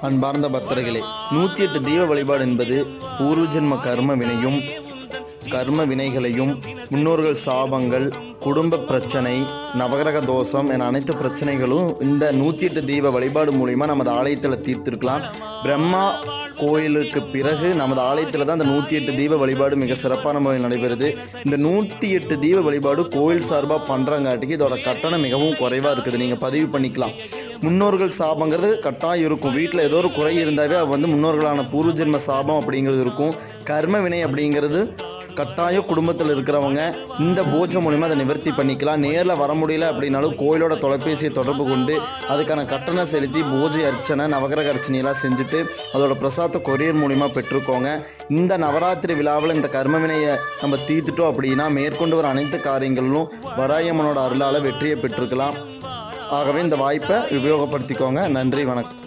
அன்பார்ந்த பக்தர்களே, 108 தீப வழிபாடு என்பது பூர்வ ஜென்ம கர்ம வினைகளையும் முன்னோர்கள் சாபங்கள், குடும்ப பிரச்சனை, நவகிரக தோஷம் என அனைத்து பிரச்சனைகளும் இந்த 108 தீப வழிபாடு மூலிமா நமது ஆலயத்தில் தீர்த்திருக்கலாம். பிரம்மா கோயிலுக்கு பிறகு நமது ஆலயத்தில் தான் இந்த 108 தீப வழிபாடு மிக சிறப்பான முறையில் நடைபெறுது. இந்த 108 தீப வழிபாடு கோயில் சார்பாக பண்ணுறங்காட்டிக்கு இதோட கட்டணம் மிகவும் குறைவாக இருக்குது. நீங்கள் பதிவு பண்ணிக்கலாம். முன்னோர்கள் சாபங்கிறது கட்டாயம் இருக்கும். வீட்டில் ஏதோ ஒரு குறை இருந்தாவே அது முன்னோர்களான பூர்வ ஜென்ம சாபம் அப்படிங்கிறது இருக்கும். கர்ம வினை அப்படிங்கிறது கட்டாயம் குடும்பத்தில் இருக்கிறவங்க இந்த பூஜை மூலிமா அதை நிவர்த்தி பண்ணிக்கலாம். நேரில் வர முடியல அப்படின்னாலும் கோயிலோட தொலைபேசியை தொடர்பு கொண்டு அதுக்கான கட்டணம் செலுத்தி பூஜை அர்ச்சனை, நவகிரக அர்ச்சனையெல்லாம் செஞ்சுட்டு அதோட பிரசாதத்தை கொரியர் மூலிமா பெற்றுக்கோங்க. இந்த நவராத்திரி விழாவில் இந்த கர்ம வினையை நம்ம தீர்த்துட்டோம் அப்படின்னா மேற்கொண்டு வர அனைத்து காரியங்களிலும் வராயம்மனோட அருளால் வெற்றியை பெற்றுக்கலாம். ஆகவே இந்த வாய்ப்பை உபயோகப்படுத்திக்கோங்க. நன்றி, வணக்கம்.